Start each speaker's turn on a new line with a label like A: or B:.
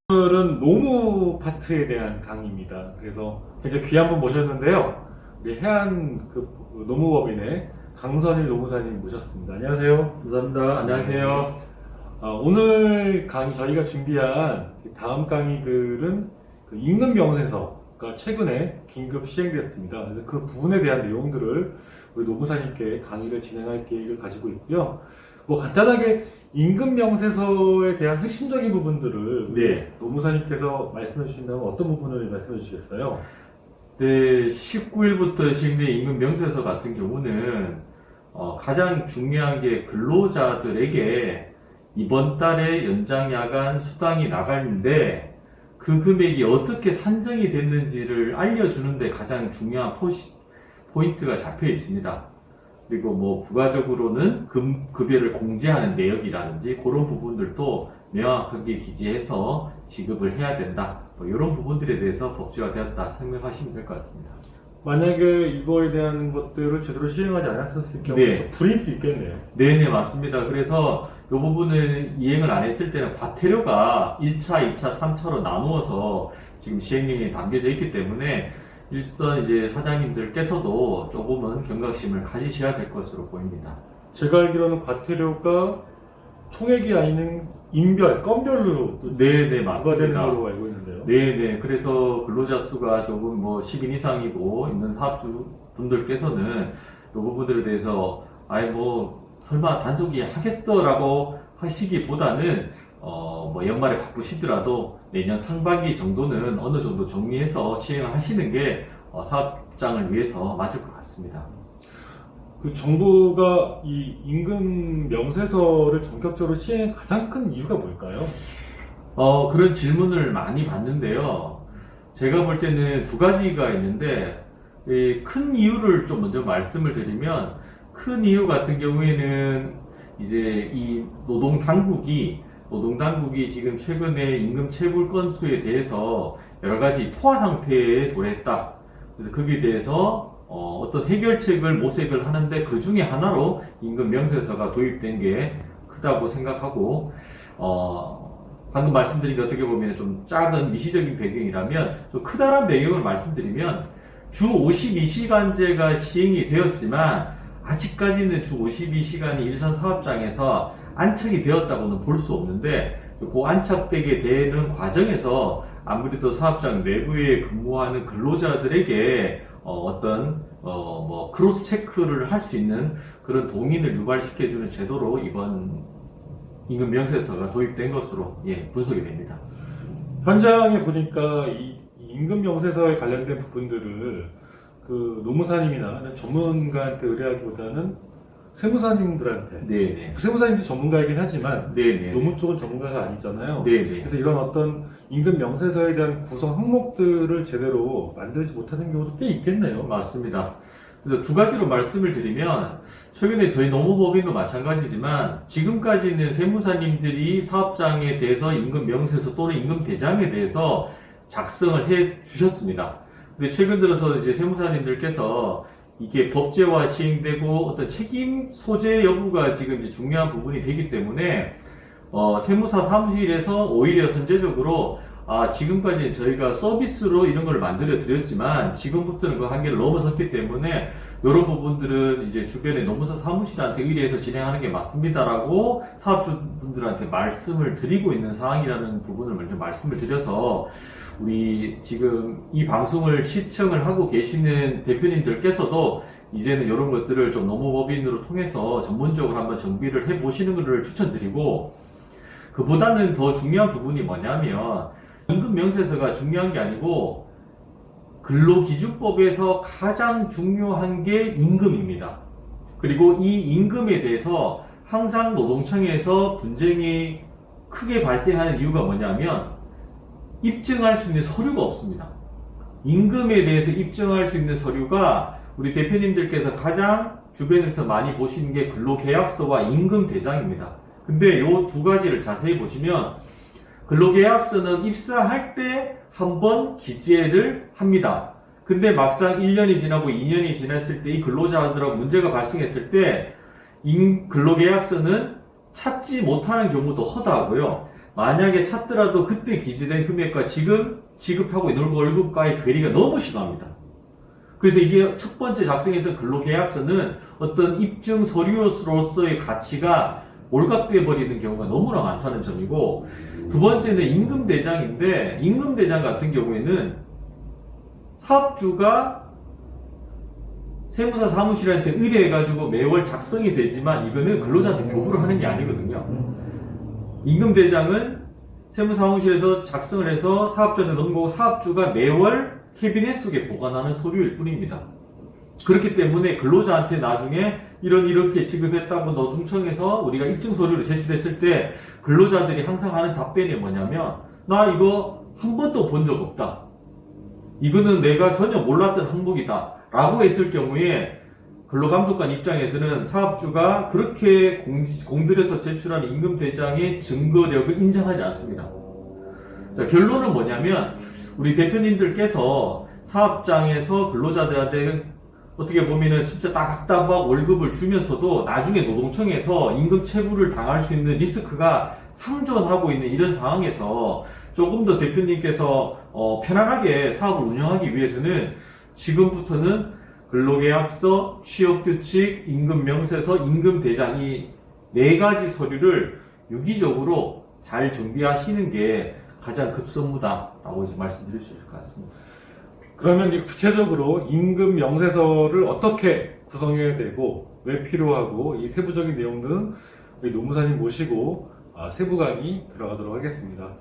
A: 오늘은 노무 파트에 대한 강의입니다. 그래서 굉장히 귀한 분 모셨는데요. 우리 해안 노무법인의 강선일 노무사님 모셨습니다. 안녕하세요.
B: 감사합니다. 안녕하세요.
A: 오늘 강의 저희가 준비한 다음 강의들은 임금 명세서가 최근에 긴급 시행됐습니다. 그래서 그 부분에 대한 내용들을 우리 노무사님께 강의를 진행할 계획을 가지고 있고요. 간단하게 임금 명세서에 대한 핵심적인 부분들을 노무사님께서 말씀해 주신다면 어떤 부분을 말씀해 주시겠어요?
B: 네, 19일부터 시행된 임금 명세서 같은 경우는 가장 중요한 게 근로자들에게 이번 달에 연장 야간 수당이 나가는데 그 금액이 어떻게 산정이 됐는지를 알려주는데 가장 중요한 포인트가 잡혀 있습니다. 그리고 부가적으로는 급여를 공제하는 내역이라든지 그런 부분들도 명확하게 기재해서 지급을 해야 된다. 이런 부분들에 대해서 법제화되었다 설명하시면 될 것 같습니다.
A: 만약에 이거에 대한 것들을 제대로 시행하지 않았을 경우에 불이익도 있겠네요.
B: 네네, 맞습니다. 그래서 이 부분은 이행을 안 했을 때는 과태료가 1차, 2차, 3차로 나누어서 지금 시행령에 담겨져 있기 때문에 일선 사장님들께서도 조금은 경각심을 가지셔야 될 것으로 보입니다.
A: 제가 알기로는 과태료가 총액이 아닌 건별로
B: 네네, 맞습니다.
A: 부과되는 걸로 알고 있는데요.
B: 네네, 그래서 근로자 수가 조금 10인 이상이고 있는 사업주분들께서는 이 부분들에 대해서 설마 단속이 하겠어 라고 하시기보다는 연말에 바쁘시더라도 내년 상반기 정도는 어느 정도 정리해서 시행을 하시는 게 사업장을 위해서 맞을 것 같습니다.
A: 정부가 이 임금 명세서를 전격적으로 시행한 가장 큰 이유가 뭘까요?
B: 그런 질문을 많이 받는데요. 제가 볼 때는 두 가지가 있는데, 큰 이유를 좀 먼저 말씀을 드리면, 큰 이유 같은 경우에는 이 노동당국이 지금 최근에 임금 체불 건수에 대해서 여러 가지 포화 상태에 도래했다. 그래서 거기에 대해서 어떤 해결책을 모색을 하는데 그 중에 하나로 임금 명세서가 도입된 게 크다고 생각하고, 방금 말씀드린 게 어떻게 보면 좀 작은 미시적인 배경이라면 좀 크다란 배경을 말씀드리면 주 52시간제가 시행이 되었지만 아직까지는 주 52시간이 일선 사업장에서 안착이 되었다고는 볼 수 없는데 그 안착되게 되는 과정에서 아무래도 사업장 내부에 근무하는 근로자들에게 크로스 체크를 할 수 있는 그런 동인을 유발시켜주는 제도로 이번 임금 명세서가 도입된 것으로 분석이 됩니다.
A: 현장에 보니까 이 임금 명세서에 관련된 부분들을 노무사님이나 전문가한테 의뢰하기보다는 세무사님들한테 세무사님도 전문가이긴 하지만 노무 쪽은 전문가가 아니잖아요. 그래서 이런 어떤 임금 명세서에 대한 구성 항목들을 제대로 만들지 못하는 경우도 꽤 있겠네요.
B: 맞습니다. 그래서 두 가지로 말씀을 드리면 최근에 저희 노무법인도 마찬가지지만 지금까지는 세무사님들이 사업장에 대해서 임금 명세서 또는 임금 대장에 대해서 작성을 해 주셨습니다. 근데 최근 들어서 세무사님들께서 이게 법제화 시행되고 어떤 책임 소재 여부가 지금 중요한 부분이 되기 때문에 세무사 사무실에서 오히려 선제적으로 지금까지 저희가 서비스로 이런 걸 만들어 드렸지만 지금부터는 그 한계를 넘어섰기 때문에 이런 부분들은 주변에 노무사 사무실한테 의뢰해서 진행하는 게 맞습니다라고 사업주분들한테 말씀을 드리고 있는 상황이라는 부분을 먼저 말씀을 드려서 우리 지금 이 방송을 시청을 하고 계시는 대표님들께서도 이제는 이런 것들을 좀 노무법인으로 통해서 전문적으로 한번 정비를 해 보시는 것을 추천드리고, 그보다는 더 중요한 부분이 뭐냐면 임금 명세서가 중요한 게 아니고 근로기준법에서 가장 중요한 게 임금입니다. 그리고 이 임금에 대해서 항상 노동청에서 분쟁이 크게 발생하는 이유가 뭐냐면 입증할 수 있는 서류가 없습니다. 임금에 대해서 입증할 수 있는 서류가 우리 대표님들께서 가장 주변에서 많이 보시는 게 근로계약서와 임금대장입니다. 근데 이 두 가지를 자세히 보시면 근로계약서는 입사할 때 한 번 기재를 합니다. 근데 막상 1년이 지나고 2년이 지났을 때 이 근로자들하고 문제가 발생했을 때 근로계약서는 찾지 못하는 경우도 허다하고요. 만약에 찾더라도 그때 기재된 금액과 지금 지급하고 있는 월급과의 괴리가 너무 심합니다. 그래서 이게 첫 번째 작성했던 근로계약서는 어떤 입증 서류로서의 가치가 몰각돼 버리는 경우가 너무나 많다는 점이고, 두 번째는 임금대장인데, 임금대장 같은 경우에는 사업주가 세무사 사무실한테 의뢰해가지고 매월 작성이 되지만 이거는 근로자한테 교부를 하는 게 아니거든요. 임금대장은 세무사무실에서 작성을 해서 사업주한테 넘기고 사업주가 매월 캐비넷 속에 보관하는 서류일 뿐입니다. 그렇기 때문에 근로자한테 나중에 이렇게 지급했다고 노동청에서 우리가 입증 서류를 제출했을 때 근로자들이 항상 하는 답변이 뭐냐면, 나 이거 한 번도 본 적 없다. 이거는 내가 전혀 몰랐던 항목이다. 라고 했을 경우에 근로감독관 입장에서는 사업주가 그렇게 공들여서 제출한 임금대장의 증거력을 인정하지 않습니다. 자, 결론은 뭐냐면, 우리 대표님들께서 사업장에서 근로자들한테 어떻게 보면은 진짜 따박따박 월급을 주면서도 나중에 노동청에서 임금 체불을 당할 수 있는 리스크가 상존하고 있는 이런 상황에서 조금 더 대표님께서 편안하게 사업을 운영하기 위해서는 지금부터는 근로계약서, 취업규칙, 임금명세서, 임금대장 이 4가지 서류를 유기적으로 잘 정비하시는 게 가장 급선무다라고 이제 말씀드릴 수 있을 것 같습니다.
A: 그러면 이제 구체적으로 임금 명세서를 어떻게 구성해야 되고 왜 필요하고 이 세부적인 내용들은 우리 노무사님 모시고 세부 강의 들어가도록 하겠습니다.